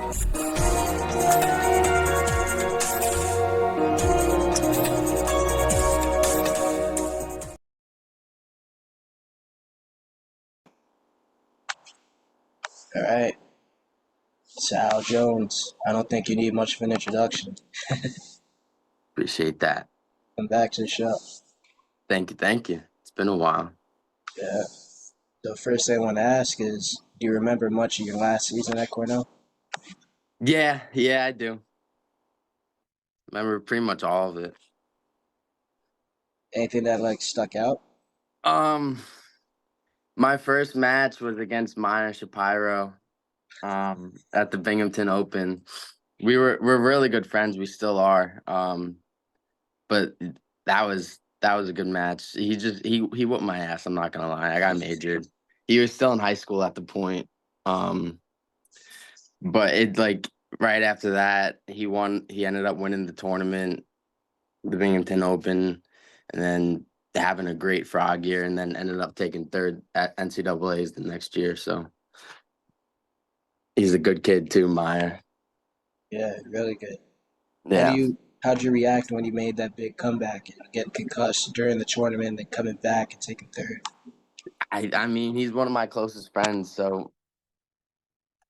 All right, Sal Jones. I don't think you need much of an introduction. Appreciate that. Come back to the show. Thank you. Thank you. It's been a while. Yeah. The first thing I want to ask is, do you remember much of your last season at Cornell? Yeah, I do. Remember pretty much all of it. Anything that stuck out? My first match was against Meyer Shapiro, at the Binghamton Open. We're really good friends. We still are. But that was a good match. He whooped my ass. I'm not gonna lie. I got majored. He was still in high school at the point. Um, but right after that, he won. He ended up winning the tournament, the Binghamton Open, and then having a great frog year, and then ended up taking third at NCAA's the next year. So he's a good kid too, Meyer. Yeah, really good. Yeah. How'd you react when you made that big comeback and getting concussed during the tournament and then coming back and taking third? I mean, he's one of my closest friends, so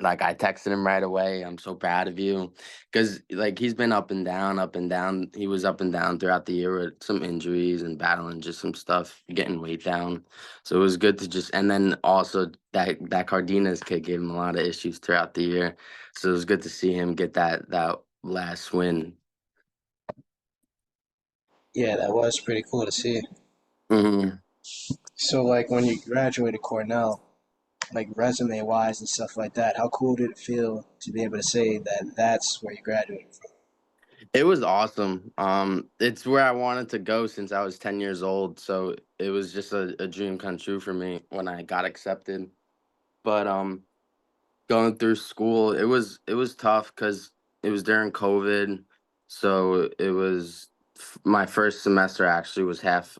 I texted him right away. I'm so proud of you, because he's been up and down, up and down. He was up and down throughout the year with some injuries and battling just some stuff, getting weight down. So it was good to just, and then also that Cardenas kid gave him a lot of issues throughout the year. So it was good to see him get that last win. Yeah, that was pretty cool to see. Hmm. So, when you graduated Cornell, resume-wise and stuff like that, how cool did it feel to be able to say that that's where you graduated from? It was awesome. It's where I wanted to go since I was 10 years old. So it was just a dream come true for me when I got accepted. But going through school, it was tough because it was during COVID. So it was my first semester actually was half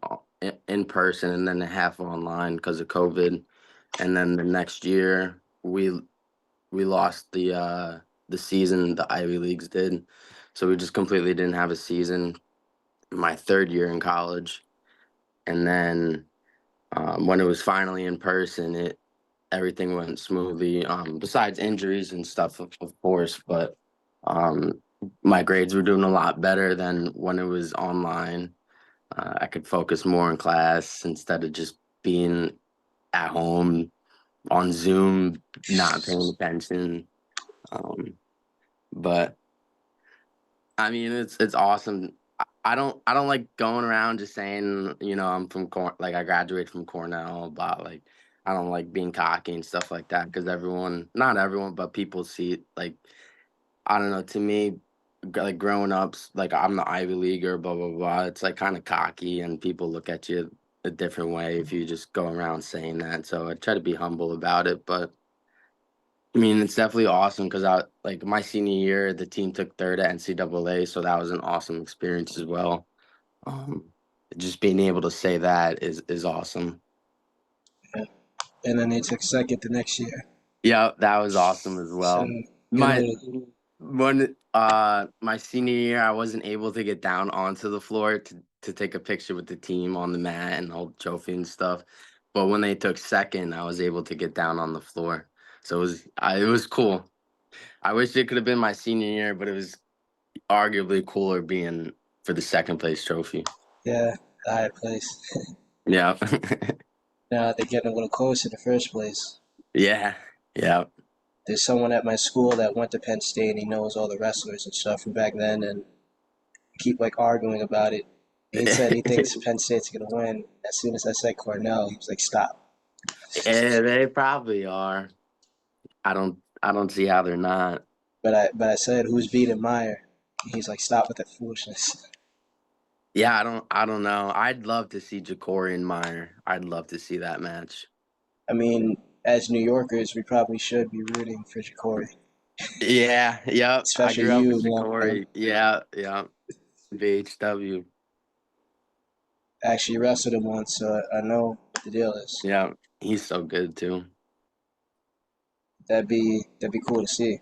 in person and then a half online because of COVID. And then the next year we lost the season the Ivy Leagues did. So we just completely didn't have a season my third year in college. And then when it was finally in person, everything went smoothly. Besides injuries and stuff, of course, but um, my grades were doing a lot better than when it was online. I could focus more in class instead of just being at home on Zoom, not paying attention. Um, but I mean, it's awesome. I don't like going around just saying, I'm from I graduated from Cornell, but I don't like being cocky and stuff like that because not everyone, but people see it I don't know. To me, growing up, I'm the Ivy Leaguer, blah blah blah. It's kind of cocky, and people look at you a different way if you just go around saying that. So I try to be humble about it, but I mean, it's definitely awesome because my senior year, the team took third at NCAA, so that was an awesome experience as well. Um, just being able to say that is awesome. Yeah. And then they took second the next year. Yeah, that was awesome as So, well. good My little, my senior year, I wasn't able to get down onto the floor to take a picture with the team on the mat and hold the trophy and stuff. But when they took second, I was able to get down on the floor. So it was cool. I wish it could have been my senior year, but it was arguably cooler being for the second place trophy. yeah, the higher place. Yeah. Now they're getting a little closer in the first place. Yeah. Yeah. There's someone at my school that went to Penn State and he knows all the wrestlers and stuff from back then and keep arguing about it. He said he thinks Penn State's gonna win. As soon as I said Cornell, he was like, "Stop." Yeah, they probably are. I don't see how they're not. But I said, "Who's beating Meyer?" He's like, "Stop with that foolishness." Yeah, I don't know. I'd love to see Ja'Cory and Meyer. I'd love to see that match. I mean, as New Yorkers, we probably should be rooting for Corey, Yeah, yep. I especially grew up you, with Ja'Cory. Yeah, yeah. VHW. actually wrestled him once, so I know what the deal is. Yeah. He's so good too. That'd be cool to see.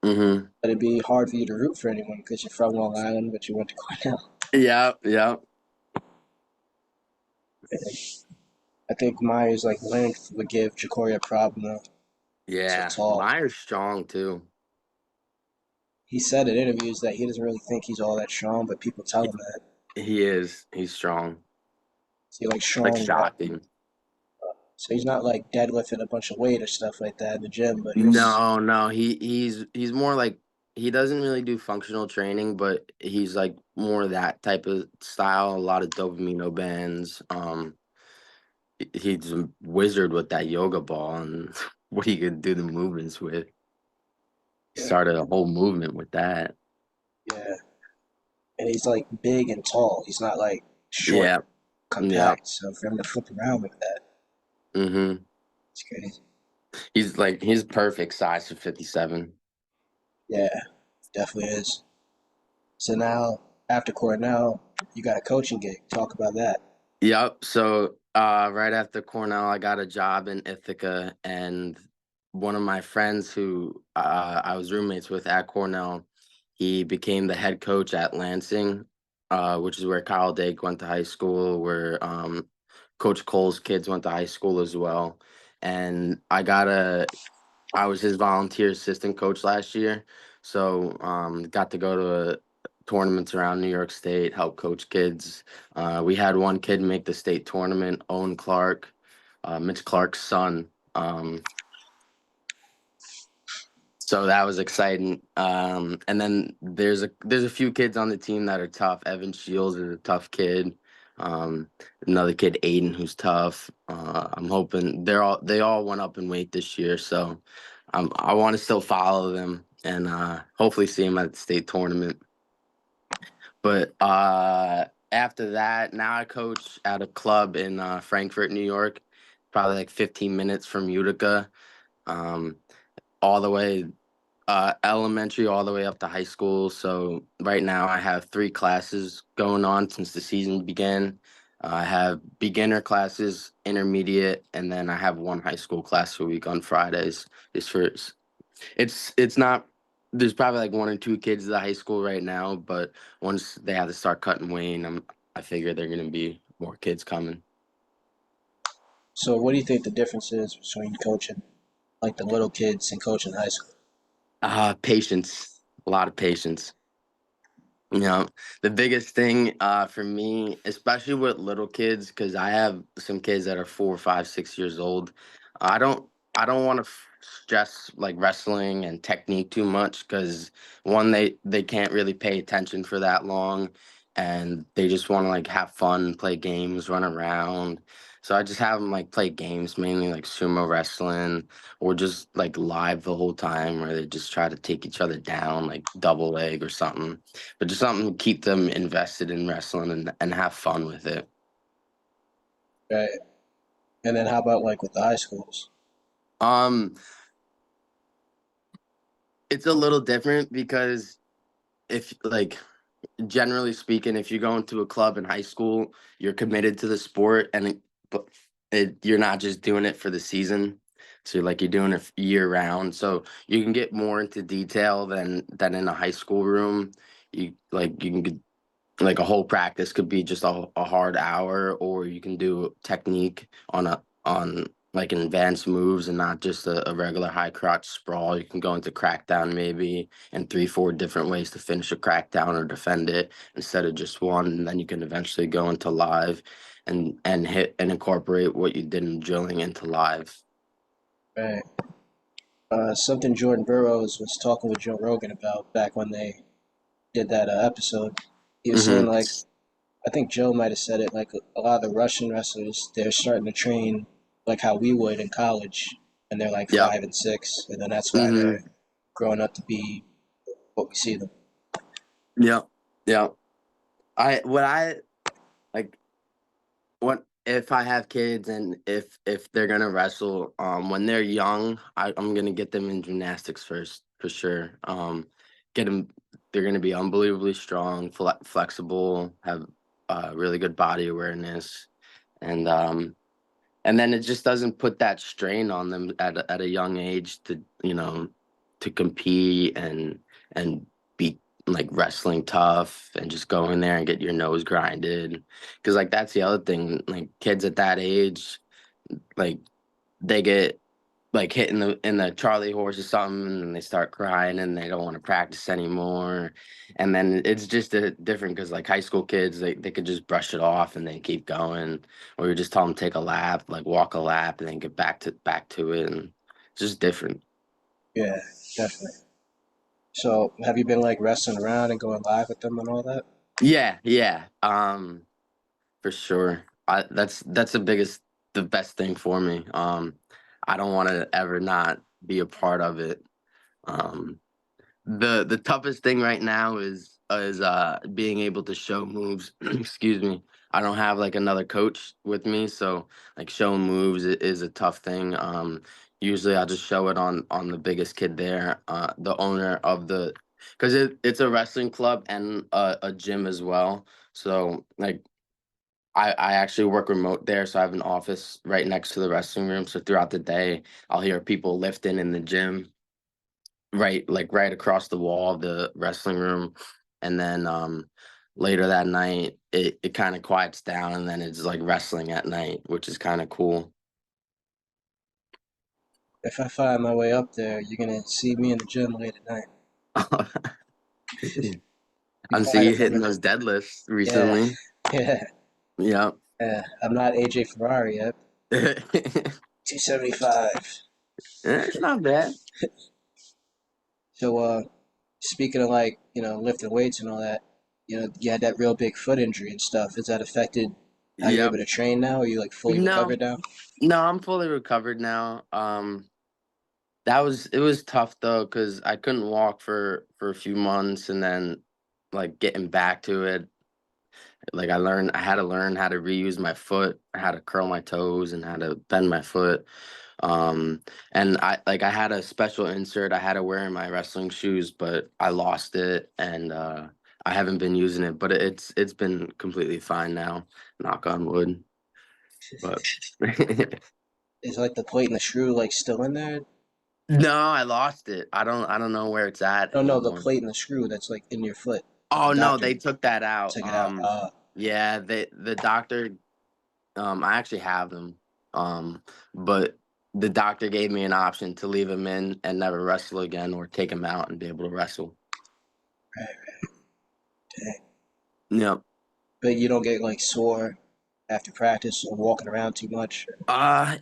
Mm-hmm. But it'd be hard for you to root for anyone because you're from Long Island, but you went to Cornell. Yeah, yeah, I think Myers' like length would give Jacory a problem though. So yeah. tall. Meyer's strong too. He said in interviews that he doesn't really think he's all that strong, but people tell him that. He is. He's strong. So he like Like strong, shocking. so he's not like deadlifting a bunch of weight or stuff like that in the gym, but No, no. He's more like he doesn't really do functional training, but he's like more that type of style. A lot of dopamine bands. He's a wizard with that yoga ball and what he could do the movements with. He yeah, started a whole movement with that. yeah. And he's like big and tall. He's not like short, Yeah, yeah. compact. So for him to flip around like that, Mm-hmm. it's crazy. He's perfect size for 57. Yeah, definitely is. So now after Cornell, you got a coaching gig. Talk about that. Yep. So right after Cornell, I got a job in Ithaca, and one of my friends who I was roommates with at Cornell, he became the head coach at Lansing, which is where Kyle Dake went to high school, where Coach Cole's kids went to high school as well. And I was his volunteer assistant coach last year, so got to go to tournaments around New York State, help coach kids. We had one kid make the state tournament, Owen Clark, Mitch Clark's son. So that was exciting. And then there's a few kids on the team that are tough. Evan Shields is a tough kid. Um, Another kid, Aiden, who's tough. I'm hoping they all went up in weight this year, so I want to still follow them and hopefully see them at the state tournament. But after that, now I coach at a club in Frankfort, New York, probably like 15 minutes from Utica. Um, all the way elementary all the way up to high school. So right now I have three classes going on since the season began. I have beginner classes, intermediate, and then I have one high school class a week on Fridays. It's for it's not there's probably like one or two kids at the high school right now, but once they have to start cutting weight, I figure they're gonna be more kids coming. So what do you think the difference is between coaching like the little kids and coaching high school? Patience, a lot of patience. You know, the biggest thing for me, especially with little kids, because I have some kids that are 4, 5, 6 years old. I don't I don't want to stress like wrestling and technique too much because one, they can't really pay attention for that long, and they just want to like have fun, play games, run around. So I just have them like play games, mainly like sumo wrestling or just like live the whole time, where they just try to take each other down, like double leg or something, but just something to keep them invested in wrestling and have fun with it. Right. And then how about like with the high schools? Um, it's a little different because if like generally speaking, if you go into a club in high school, you're committed to the sport, and but you're not just doing it for the season. So you're doing it year round. So you can get more into detail than in a high school room. You can get like a whole practice could be just a hard hour, or you can do technique on like advanced moves and not just a regular high crotch sprawl. You can go into crackdown maybe and 3, 4 different ways to finish a crackdown or defend it instead of just one. And then you can eventually go into live and hit and incorporate what you did in drilling into live. Right. Something Jordan Burroughs was talking with Joe Rogan about back when they did that episode. He was saying Mm-hmm. like I think Joe might have said it like a lot of the Russian wrestlers they're starting to train like how we would in college, and they're like Yep. 5 and 6, and then that's why they're Mm-hmm. growing up to be what we see them. Yep. Yep. I like what if I have kids and if they're gonna wrestle, when they're young, I'm gonna get them in gymnastics first for sure. Get them, they're gonna be unbelievably strong, flexible, have really good body awareness, and um, and then it just doesn't put that strain on them at a young age to to compete and be like wrestling tough and just go in there and get your nose grinded. Because like that's the other thing, like kids at that age, like they get like hit in the Charlie horse or something, and they start crying and they don't want to practice anymore. And then it's just different because like high school kids, they could just brush it off and then keep going, or you just tell them take a lap, like walk a lap, and then get back to it, and it's just different. Yeah, definitely. So, have you been like wrestling around and going live with them and all that? Yeah, yeah, for sure. That's the best thing for me. I don't want to ever not be a part of it. Um, the toughest thing right now is being able to show moves. Excuse me. I don't have like another coach with me, so like showing moves is a tough thing. Usually I'll just show it on the biggest kid there, the owner of the, because it's a wrestling club and a gym as well. So like I actually work remote there, so I have an office right next to the wrestling room. So throughout the day, I'll hear people lifting in the gym right across the wall of the wrestling room. And then later that night it kind of quiets down and then it's like wrestling at night, which is kind of cool. If I find my way up there, you're gonna see me in the gym late at night. Be I'm seeing finding you for hitting me. those deadlifts Yeah, recently. yeah, Yeah. yeah. I'm not AJ Ferrari yet. 275. It's not bad. So, speaking of like, lifting weights and all that, you had that real big foot injury and stuff. Has that affected how you're able Yep. to train now? Are you like fully No, recovered now? no, I'm fully recovered now. It was tough though because I couldn't walk for a few months, and then like getting back to it, like I had to learn how to reuse my foot, how to curl my toes and how to bend my foot. Um and I had a special insert I had to wear in my wrestling shoes, but I lost it, and I haven't been using it, but it's been completely fine now, knock on wood. But Is like the plate and the screw like still in there? no, I lost it. I don't know where it's at No, no, the anymore. plate and the screw that's like in your foot that the Oh no, doctor they took that out. took it out. Yeah, the doctor, I actually have them. But the doctor gave me an option to leave him in and never wrestle again, or take him out and be able to wrestle. Right, dang. Yep. But you don't get like sore after practice or walking around too much.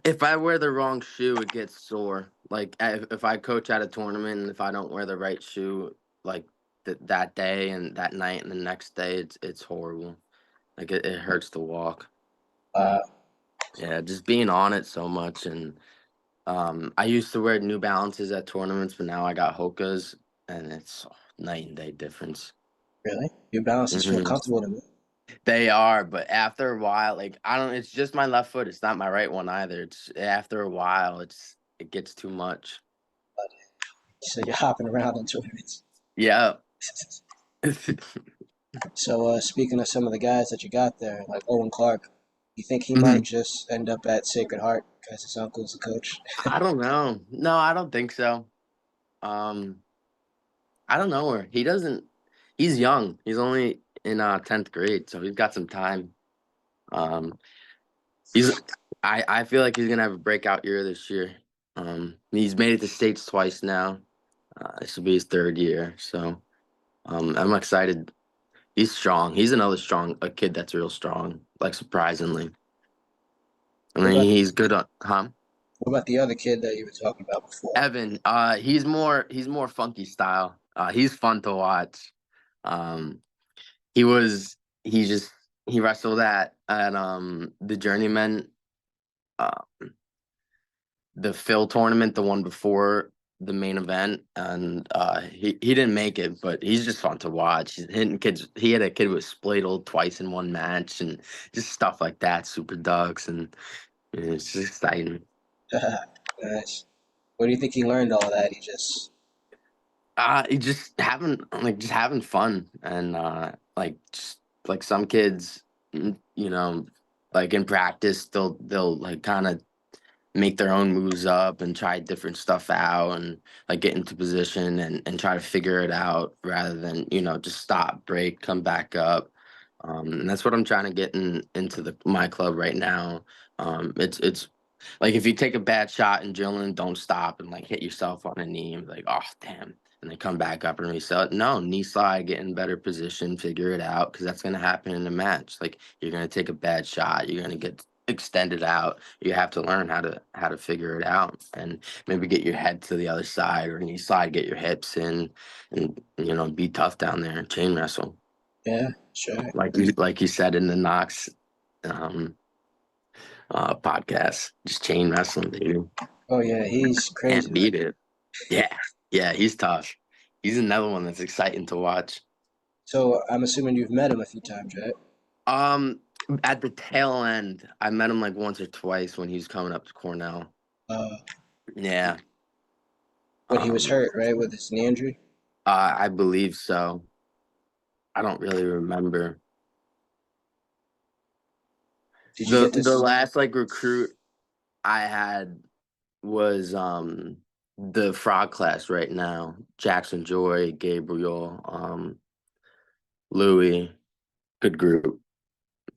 If I wear the wrong shoe, it gets sore. Like if I coach at a tournament and if I don't wear the right shoe, like that day and that night and the next day, it's horrible. Like it hurts to walk. Uh, Yeah, just being on it so much. And I used to wear New Balances at tournaments, but now I got Hoka's, and it's night and day difference. really? Your balances feel Hmm. comfortable to me. They are, but after a while, like I don't. It's just my left foot. It's not my right one either. It's after a while, it gets too much. So you're hopping around in tournaments. Yeah. So, speaking of some of the guys that you got there, like Owen Clark, you think he might Mhm. just end up at Sacred Heart because his uncle's a coach? I don't know. No, I don't think so. Um, I don't know where he doesn't. He's young. He's only in 10th grade, so he's got some time. Um, He's I feel like he's gonna have a breakout year this year. He's made it to states twice now. This will be his third year, so I'm excited. He's strong. He's another strong a kid that's real strong, like surprisingly. I What mean, about he's good on, huh? what about the other kid that you were talking about before? Evan, he's more funky style. He's fun to watch. Um, he was he just he wrestled at the Journeyman. Uh, the Phil tournament, the one before the main event, and he didn't make it, but he's just fun to watch. He's hitting kids. He had a kid with spladled twice in one match, and just stuff like that. Super ducks, and it's just exciting. Nice. Where do you think he learned all that? He just He just having fun, and like just like some kids, you know, like in practice, they'll like kind of make their own moves up and try different stuff out and like get into position and try to figure it out rather than, just stop, break, come back up. And that's what I'm trying to get into my club right now. It's like if you take a bad shot in drilling, don't stop and like hit yourself on a knee and be like, oh damn, and then come back up and reset. No, knee slide, get in better position, figure it out, because that's gonna happen in a match. Like you're gonna take a bad shot, you're gonna get extended out. You have to learn how to figure it out and maybe get your head to the other side or knee slide, get your hips in, and be tough down there and chain wrestle. Yeah, sure. Like you said in the Knox um podcast, just chain wrestling, dude. Oh yeah, he's crazy. Can't beat it. Yeah. Yeah, he's tough. He's another one that's exciting to watch. So I'm assuming you've met him a few times, right? Um, at the tail end, I met him like once or twice when he was coming up to Cornell. Uh, Yeah. when he was Um, hurt, right, with his knee injury. I believe so. I don't really remember. Did you The get the this? last like recruit I had was the frog class right now. Jackson Joy, Gabriel, Louis, good group,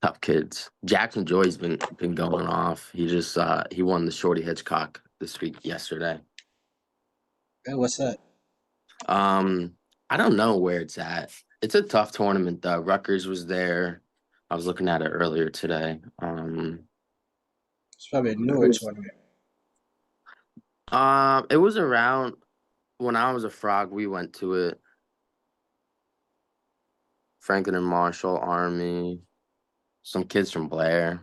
tough kids. Jackson Joy's been going off. He just he won the Shorty Hitchcock this week yesterday. What's that? Um, I don't know where it's at. It's a tough tournament though. Rutgers was there. I was looking at it earlier today. It's probably a It newer was, tournament. it was around when I was a frog. We went to it. Franklin and Marshall, Army, some kids from Blair.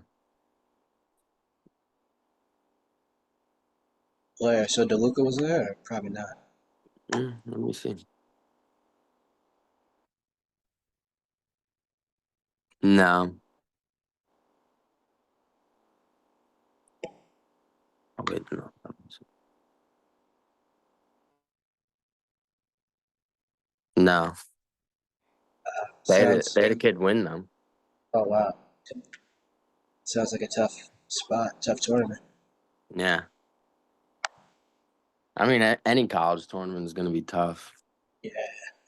Blair. So DeLuca was there? Or probably not. Let me see. No. Oh, wait, no. No. Sounds. They had a kid win though. Oh wow. Sounds like a tough spot, tough tournament. Yeah. I mean, any college tournament is going to be tough. Yeah,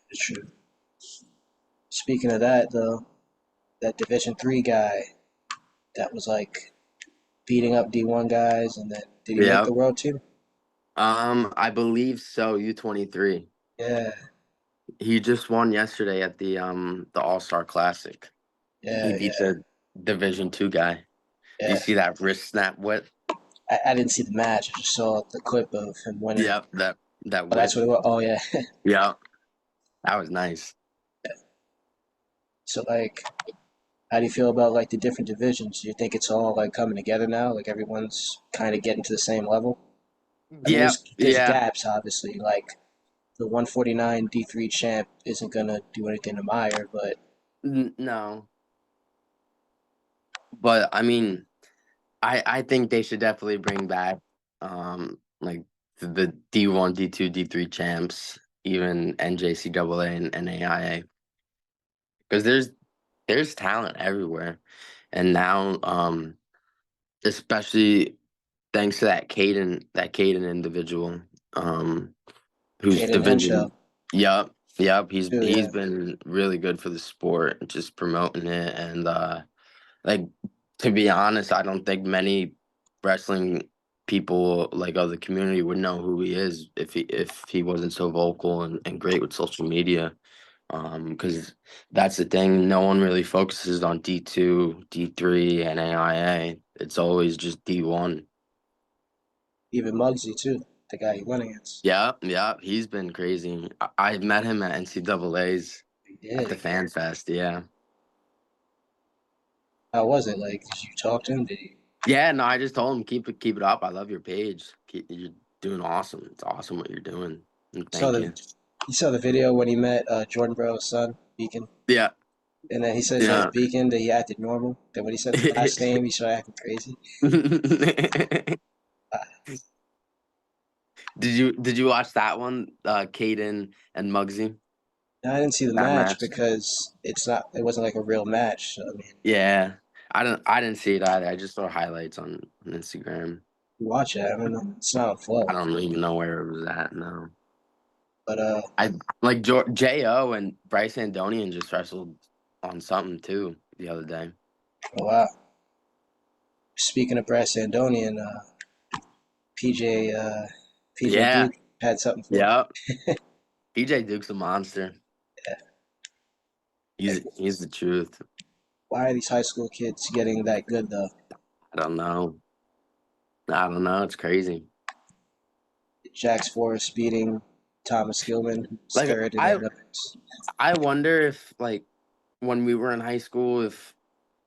it's true. Speaking of that, though, that Division 3 guy that was like beating up D1 guys, and then did he make Yeah. the world team? I believe so. U23. Yeah, He just won yesterday at the All-Star Classic. He yeah, beat yeah, the Division 2 guy. Do you yeah. see that wrist snap whip? I didn't see the match. I just saw the clip of him winning. Yep, that Oh, that's whip. what it was. Oh yeah. Yeah, that was nice. So like, how do you feel about like the different divisions? Do you think it's all like coming together now? Like everyone's kind of getting to the same level? I mean, Yep, there's yeah. gaps obviously. Like the 149 D3 champ isn't gonna do anything to Meyer, but No, but I mean, I think they should definitely bring back like the D1, D2, D3 champs, even NJCAA and NAIA, because there's talent everywhere, and now especially thanks to that Caden individual, whose Caden Henshaw division. Yep, too. he's Yeah, been really good for the sport, just promoting it and like, to be honest, I don't think many wrestling people like of the community would know who he is if he wasn't so vocal and great with social media. Because that's the thing, no one really focuses on D2, D3, and AIA. It's always just D1. even Muggsy too, the guy he went against. Yeah, he's been crazy. I've met him at NCAA's He at the did. Fan Fest. Yeah. How was it? Like, did you talk to him? Did he? Yeah, no, I just told him keep it up. I love your page. You're doing awesome. It's awesome what you're doing. And Saw thank the you. you saw the video when he met Jordan Burroughs' son, Beacon, Yeah, and then he said his name's yeah. Beacon. That he acted normal. Then when he said the last name, he started acting crazy. did Uh, you watch that one? Caden and Muggsy, I didn't see the that match match. because it wasn't like a real match. So, I mean, Yeah, I didn't see it either. I just saw highlights on Instagram. Watch it. I mean, it's not on I Flow, don't even know where it was at. No, but I like Jo and Bryce Andonian just wrestled on something too the other day. oh, wow. Speaking of Brass Andonian, PJ PJ Yeah, Duke had something for him. yeah. PJ Duke's a monster. Yeah. Like, He's the truth. why are these high school kids getting that good though? I don't know. I don't know. It's crazy. Jax Forrest beating Thomas Gilman, who's Like third in the Olympics. I wonder if like when we were in high school,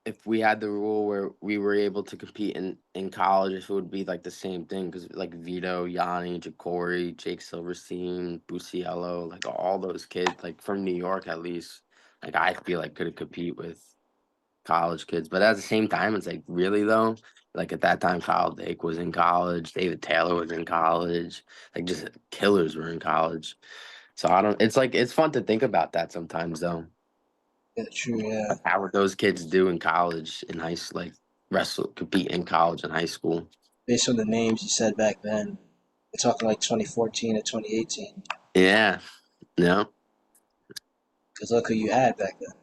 if we had the rule where we were able to compete in college, if it would be like the same thing. Because like Vito, Yanni, Ja'Cory, Jake Silverstein, Buciello, like all those kids, like from New York at least, like I feel like could compete with college kids. But at the same time, it's like really though. Like at that time, Kyle Dake was in college, David Taylor was in college, like just killers were in college. So I don't. It's like it's fun to think about that sometimes though. Yeah, true. Yeah, Like, how would those kids do in college, in high school, like wrestle, compete in college and high school? based on the names you said back then, we're talking like 2014 to 2018. Yeah, no, Because look who you had back then.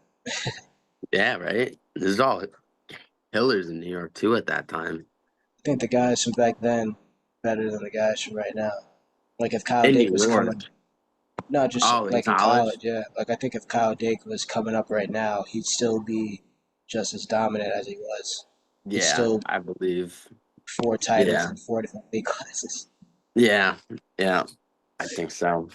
yeah, right. This is all killers in New York too at that time. I think the guys from back then better than the guys from right now. Like if Kyle In Dake New was York. coming, not just Oh, in like in college. college, yeah. Like I think if Kyle Dake was coming up right now, he'd still be just as dominant as he was. He's Yeah, still I believe. four titles Yeah, in four different weight classes. yeah, yeah. I think so.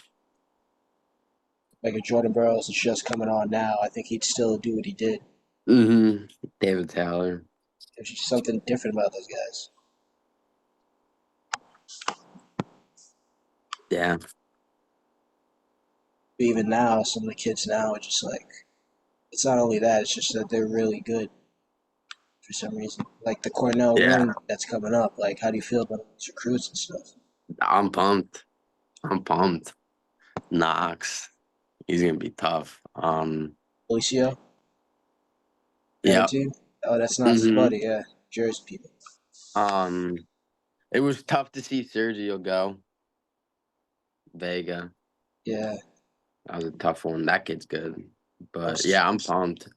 Like if Jordan Burroughs is just coming on now, I think he'd still do what he did. David Taylor. There's just something different about those guys. Yeah, But even now, some of the kids now are just like, it's not only that, it's just that they're really good for some reason. Like the Cornell yeah. ring that's coming up. Like, how do you feel about these recruits and stuff? I'm pumped. I'm pumped. Knox. He's gonna be tough. Alicia, Yeah. 19. Oh, that's not his hmm buddy. Yeah, Jersey people. Um, it was tough to see Sergio go. Vega. Yeah, That was a tough one. That kid's good. I But was yeah, I'm pumped.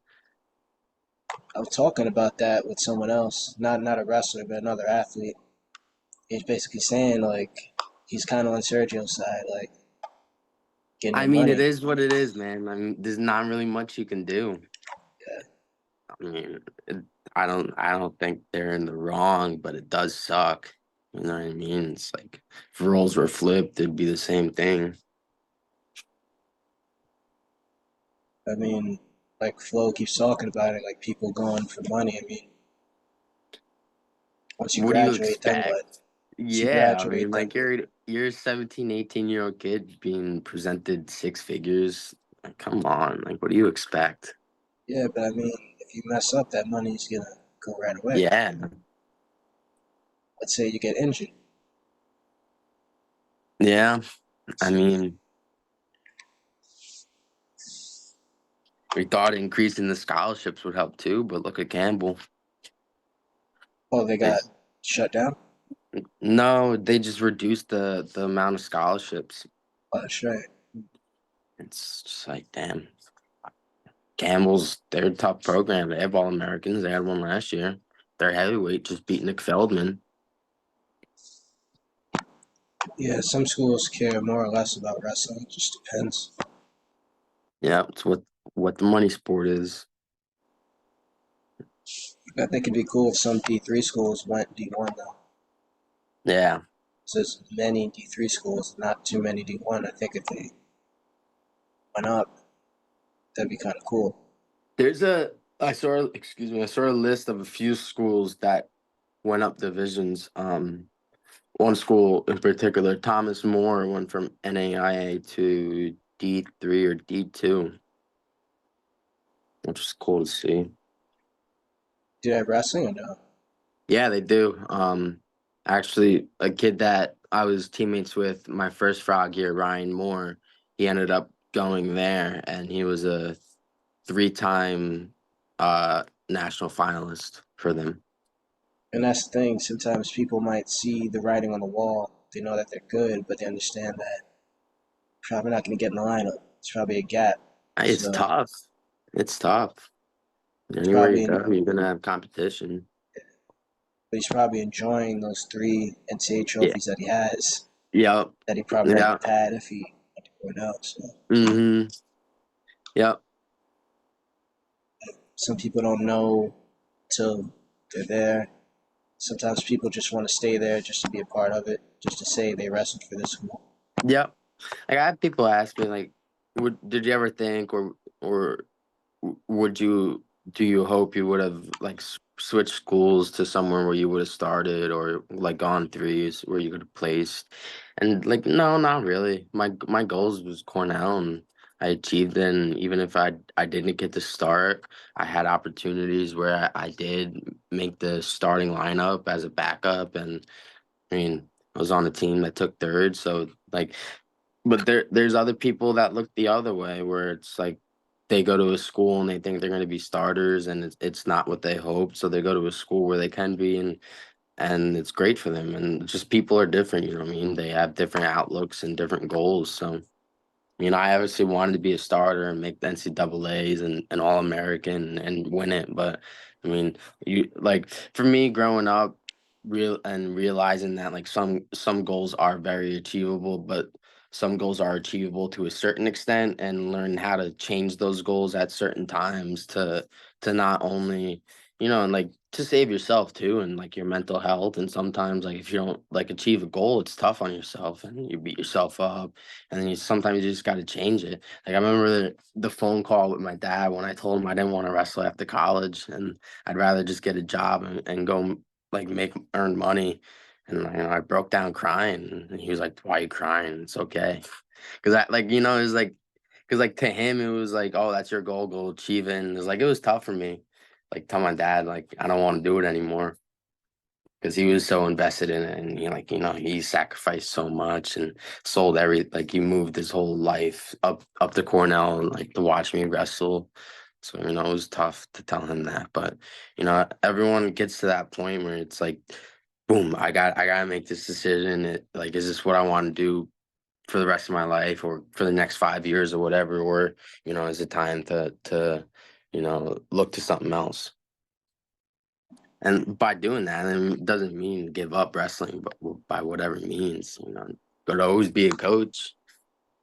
I was talking about that with someone else, not a wrestler, but another athlete. He's basically saying like he's kind of on Sergio's side, like getting I the mean, it money. is what it is, man. I mean, there's not really much you can do. Yeah, I mean, I don't think they're in the wrong, but it does suck. You know what I mean? It's like if roles were flipped, it'd be the same thing. I mean, like Flo keeps talking about it, like people going for money. I mean, once you What do you graduate, then what? expect? Once you Yeah, I mean, graduate, then like you're a 17, 18-year-old kid being presented six figures. Like, come on, like what do you expect? yeah. But I mean, if you mess up, that money's gonna go right away. Yeah, Let's say you get injured. yeah. I So, mean, we thought increasing the scholarships would help too, but look at Campbell. oh, they They got shut down. no, they just reduced the amount of scholarships. Oh, that's right. It's just like damn. Campbell's their top program. They have all Americans. They had one last year. Their heavyweight just beat Nick Feldman. Yeah, some schools care more or less about wrestling. It just depends. Yeah, it's what the money sport is. I think it'd be cool if some D3 schools went D1 though. Yeah. So there's many D3 schools, not too many D1. I think if they went up, that'd be kind of cool. There's a I saw a list of a few schools that went up divisions. One school in particular, Thomas More, went from NAIA to D3 or D2, which is cool to see. Do they have wrestling or no? Yeah, they do. Actually, a kid that I was teammates with my first frog year, Ryan Moore, he ended up going there, and he was a three-time national finalist for them. And that's the thing. Sometimes people might see the writing on the wall. They know that they're good, but they understand that probably not going to get in the lineup. It's probably a gap. It's So tough. It's tough. he's Anywhere you probably go, you're gonna have competition. he's probably enjoying those three NCAA Yeah. trophies that he has Yep. that he probably wouldn't Yeah. have had if he went to Cornell. So Mm-hmm. Yep. some people don't know till they're there. Sometimes people just want to stay there just to be a part of it, just to say they wrestled for this school. Yep. Like I had people ask me like, did you ever think or would you do you hope you would have like switched schools to somewhere where you would have started or like gone threes where you could have placed? And like no, not really. My goals was Cornell and I achieved it. And even if I didn't get to start, I had opportunities where I did make the starting lineup as a backup. And I mean, I was on a team that took third, so like but there's other people that look the other way where it's like they go to a school and they think they're going to be starters and it's not what they hoped, so they go to a school where they can be and it's great for them and just people are different, you know what I mean? They have different outlooks and different goals. So I obviously wanted to be a starter and make the NCAA's and an All American and win it. But I mean, you like for me growing up, realizing that like some goals are very achievable, but some goals are achievable to a certain extent, and learn how to change those goals at certain times to not only and like to save yourself too and like your mental health. And sometimes like if you don't like achieve a goal, it's tough on yourself and you beat yourself up and then sometimes you just got to change it. Like I remember the phone call with my dad when I told him I didn't want to wrestle after college and I'd rather just get a job and go like earn money. And I broke down crying, and he was like, "Why are you crying? It's okay." Because I like it was like because like to him it was like, "Oh, that's your goal, go achieve it." And it was like it was tough for me, like tell my dad like I don't want to do it anymore because he was so invested in it and he sacrificed so much and sold he moved his whole life up to Cornell and like to watch me wrestle. So it was tough to tell him that, but everyone gets to that point where it's like boom, I gotta make this decision. Like is this what I want to do for the rest of my life or for the next 5 years or whatever, or is it time to look to something else? And by doing that, it doesn't mean give up wrestling, but by whatever means, could always be a coach.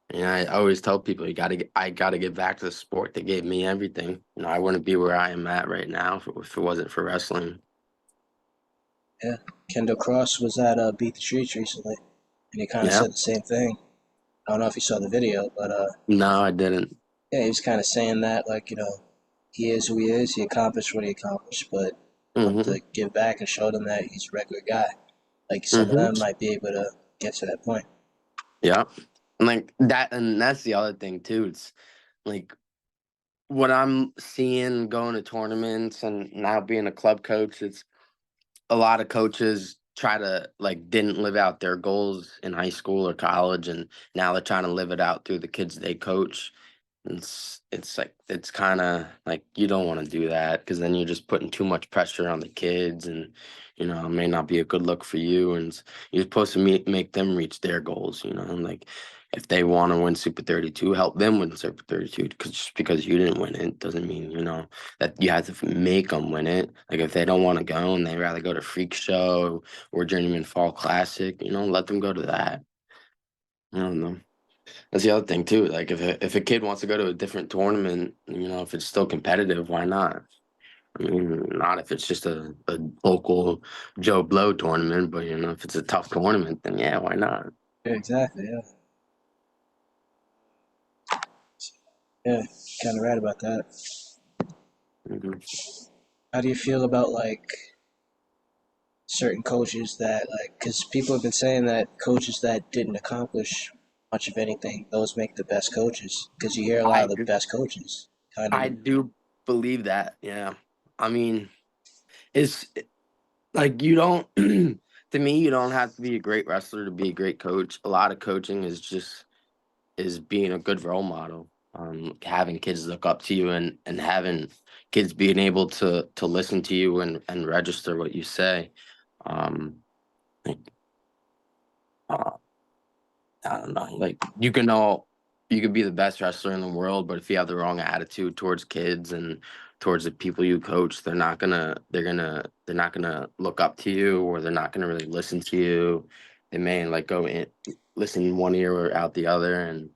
And I always tell people, I gotta get back to the sport that gave me everything. I wouldn't be where I am at right now if it wasn't for wrestling. Yeah, Kendall Cross was at Beat the Streets recently, and he kind of Yeah. said the same thing. I don't know if you saw the video, but No, I didn't. yeah, he was kind of saying that like he is who he is. He accomplished what he accomplished, but he wanted Mm-hmm. to give back and show them that he's a regular guy. Like some of Mm-hmm. them might be able to get to that point. Yeah. And like that, and that's the other thing too. It's like what I'm seeing going to tournaments and now being a club coach. It's a lot of coaches try to like didn't live out their goals in high school or college and now they're trying to live it out through the kids they coach. It's like it's kind of like you don't want to do that because then you're just putting too much pressure on the kids and it may not be a good look for you and you're supposed to make them reach their goals, and like if they want to win Super 32, help them win Super 32 because just because you didn't win it doesn't mean that you have to make them win it. Like if they don't want to go and they rather go to Freak Show or Journeyman Fall Classic, let them go to that. I don't know. That's the other thing too. Like if a kid wants to go to a different tournament, if it's still competitive, why not? I mean, not if it's just a local Joe Blow tournament, but if it's a tough tournament, then yeah, why not? Yeah, exactly. Yeah, yeah, kind of right about that. Hmm. How do you feel about like certain coaches that like? Because people have been saying that coaches that didn't accomplish much of anything, those make the best coaches. Because you hear a lot I of the do, best coaches kind I of. do believe that. Yeah, I mean, it's like you don't. To me, you don't have to be a great wrestler to be a great coach. A lot of coaching is being a good role model. having kids look up to you and having kids being able to listen to you and register what you say. Um, like, uh, I don't know. Like you could be the best wrestler in the world, but if you have the wrong attitude towards kids and towards the people you coach, they're not gonna look up to you, or they're not gonna really listen to you. They may like go in, listen in one ear or out the other, and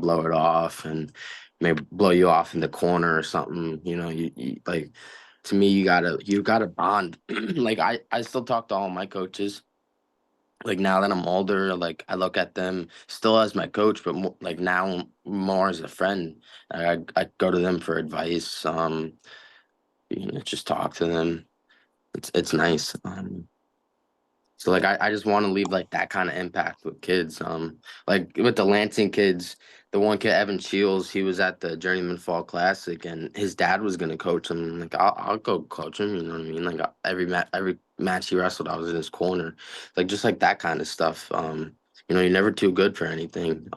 blow it off, and maybe blow you off in the corner or something. You like, to me, you gotta bond. Like I still talk to all my coaches, like now that I'm older, like I look at them still as my coach, but more, like now more as a friend. I go to them for advice. Just talk to them. It's nice. So like I just want to leave like that kind of impact with kids. Like with the Lansing kids, the one kid Evan Shields, he was at the Journeyman Fall Classic, and his dad was gonna coach him. Like I'll go coach him. You know what I mean? Like every match he wrestled, I was in his corner. Like just like that kind of stuff. You're never too good for anything.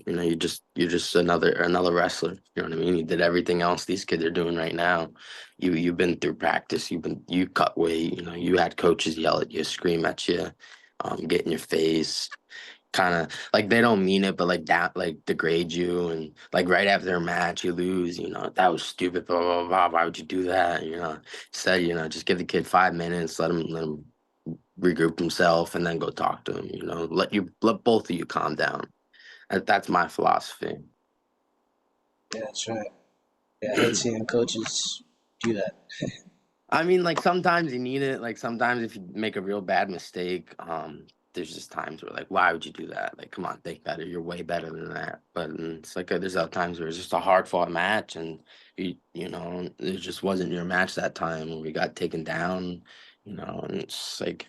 You're just another wrestler. You know what I mean? You did everything else these kids are doing right now. You've been through practice. You cut weight. You had coaches yell at you, scream at you, get in your face, kind of like they don't mean it, but like that, like degrade you, and like right after a match you lose. That was stupid. Blah blah blah. Why would you do that? Said just give the kid 5 minutes, let him regroup himself, and then go talk to him. Let both of you calm down. That's my philosophy. Yeah, that's right. Yeah, I hate seeing coaches do that. I mean, like sometimes you need it. Like sometimes if you make a real bad mistake, there's just times where like, why would you do that? Like, come on, think better. You're way better than that. But it's like there's other times where it's just a hard fought match, and it just wasn't your match that time, and we got taken down. And it's like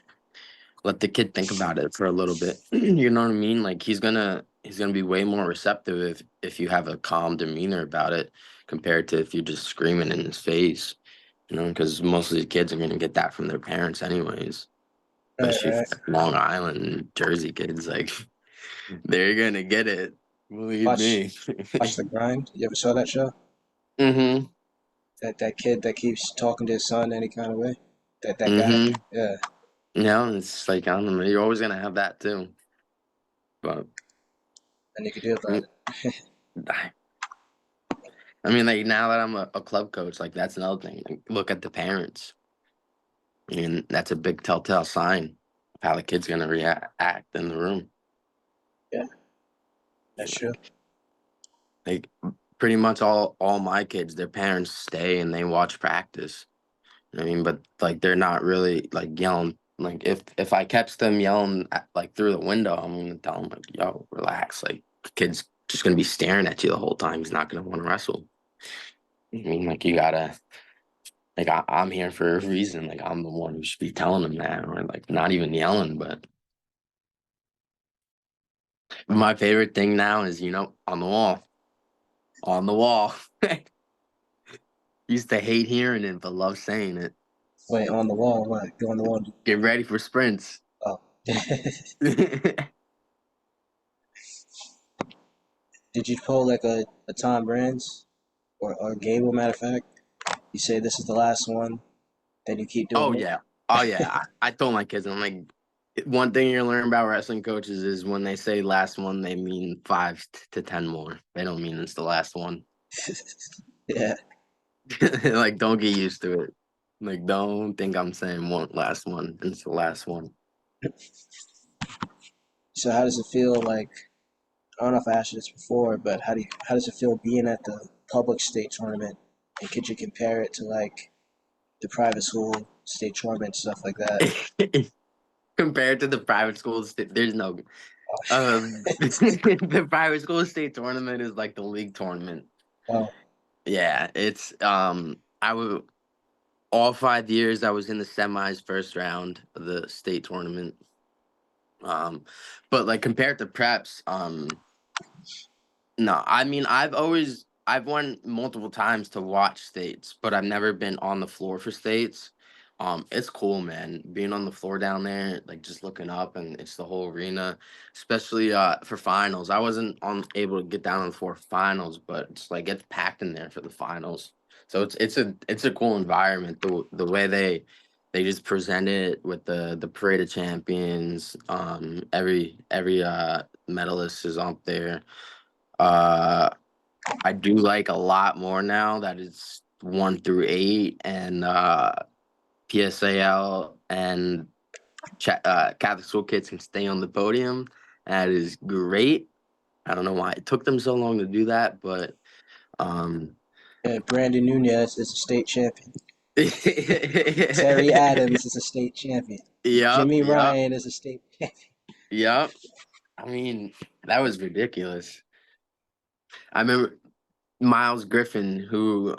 let the kid think about it for a little bit. You know what I mean? Like he's gonna be way more receptive if you have a calm demeanor about it compared to if you're just screaming in his face. Because most of the kids are gonna get that from their parents anyways, Right, especially right. if Long Island, Jersey kids, like they're gonna get it. Believe Watch, me. watch the grind. You ever saw that show? Mm-hmm. That kid that keeps talking to his son any kind of way. That guy. Mm-hmm. Yeah, It's like I don't know. You're always gonna have that too. But and you can do I about mean, it. like now that I'm a club coach, like that's another thing. Like, look at the parents. And that's a big telltale sign of how the kid's gonna react act in the room. Yeah, that's true. Like pretty much all my kids, their parents stay and they watch practice. I mean, but like they're not really like yelling. Like if I catch them yelling like through the window, I'm gonna tell them like, "Yo, relax." Like the kid's just gonna be staring at you the whole time. He's not gonna want to wrestle. I mean, like you gotta like I'm here for a reason. Like I'm the one who should be telling them that, or like not even yelling. But my favorite thing now is on the wall, on the wall. Used to hate hearing it, but love saying it. Wait, on the wall. What? Go on the wall. Get ready for sprints. Oh. Did you pull like a Tom Brands or Gable? Matter of fact, you say this is the last one, then you keep doing Oh more. yeah. Oh yeah. I told my kids, I'm like, one thing you're learning about wrestling coaches is when they say last one, they mean to 10 more. They don't mean it's the last one. Yeah. Like, don't get used to it. Like, don't think I'm saying one last one. It's the last one. So how does it feel like? I don't know if I asked you this before, but how does it feel being at the public state tournament? And could you compare it to like the private school state tournament stuff like that? Compared to the private schools, there's no. Oh, The private school state tournament is like the league tournament. oh, Yeah, it's I would all 5 years I was in the semis first round of the state tournament. Um, but like compared to preps, no, I mean I've won multiple times to watch states, but I've never been on the floor for states. It's cool, man. Being on the floor down there, like just looking up, and it's the whole arena, especially for finals. I wasn't able to get down on the floor for finals, but it's like it's packed in there for the finals. So it's a cool environment. The way they just present it with the parade of champions. Every medalist is up there. Uh, I do like a lot more now that it's 1 through 8 and PSAL and Catholic school kids can stay on the podium. That is great. I don't know why it took them so long to do that, but um, Brandon Nunez is a state champion. Terry yep, Adams is a state champion. Jimmy yep, Ryan is a state champion. yep. I mean, that was ridiculous. I remember Miles Griffin, who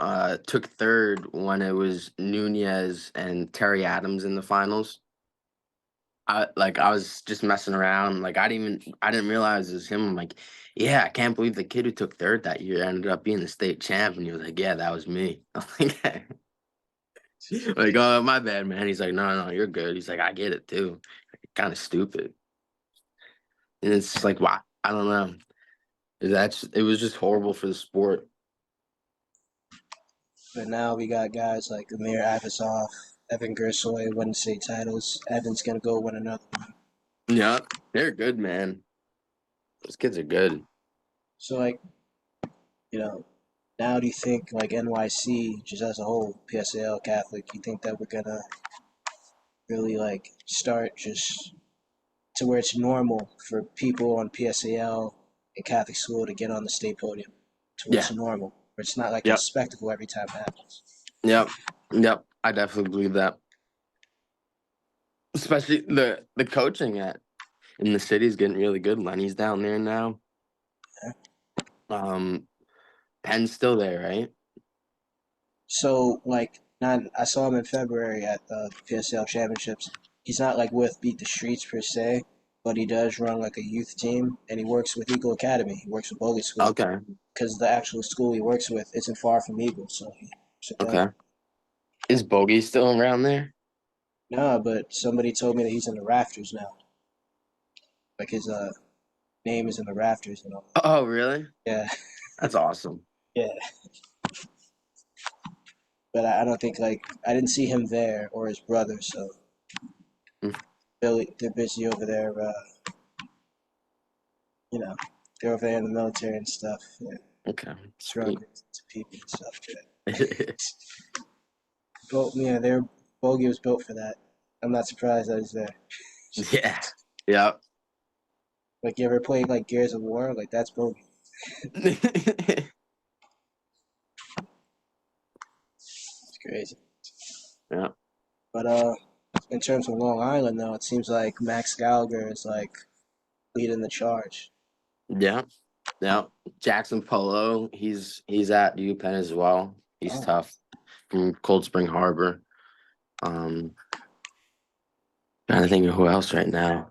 took third when it was Nunez and Terry Adams in the finals. I was just messing around. Like I didn't realize it was him. I'm like, yeah, I can't believe the kid who took third that year ended up being the state champ. And he was like, yeah, that was me. I'm like, oh, my bad, man. He's like, no, you're good. He's like, I get it too. Kind of stupid. And it's like, wow, I don't know. It was just horrible for the sport. But now we got guys like Amir Abbasov, Evan Gersoy winning state titles. Evan's gonna go win another one. Yeah, they're good, man. Those kids are good. So like, you know, now do you think like NYC just as a whole, PSAL Catholic, you think that we're gonna really like start just to where it's normal for people on PSAL and Catholic school to get on the state podium, to where it's Yeah. normal, where it's not like a Yep. spectacle every time it happens. Yep. Yep. I definitely believe that. Especially the coaching in the city is getting really good. Lenny's down there now. Um, Penn's still there, right? So like, not I saw him in February at the PSL championships. He's not like with Beat the Streets per se, but he does run like a youth team, and he works with Eagle Academy. He works with Bogie School Okay. because the actual school he works with isn't far from Eagle, so he works with them. Okay. Is Bogey still around there? No, but somebody told me that he's in the rafters now. Like his name is in the rafters and all. Oh, really? Yeah, That's awesome. yeah. But I don't think like I didn't see him there or his brother, so Mm. Billy, they're busy over there. You know, they're over there in the military and stuff. Yeah, Okay. throwing Sweet. to people and stuff. Yeah. Built, yeah, their bogey was built for that. I'm not surprised that he's there. Yeah. Yep. Like you ever played like Gears of War? Like that's bogey. It's crazy. Yeah. But in terms of Long Island though, it seems like Max Gallagher is like leading the charge. Yeah. Yeah. Jackson Polo, he's at UPenn as well. He's Oh, tough from Cold Spring Harbor. Um, Trying to think of who else right now.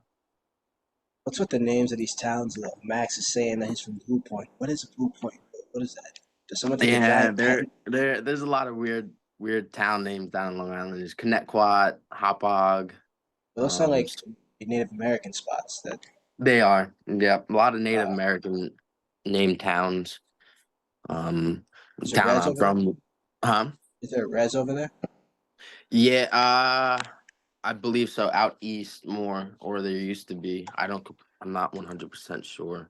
what's with the names of these towns though? Max is saying that he's from Blue Point. What is a Blue Point? What is that? Does someone take a Yeah, giant pen? there's a lot of weird town names down in Long Island. There's Connecticut, Hopog. Those sound like S- Native American spots. That they are. Yeah, a lot of Native uh, American named towns. Um, is there Town res I'm over there? from. Huh? Is there a res over there? Yeah, I believe so. Out east more, or there used to be. I'm not 100% sure.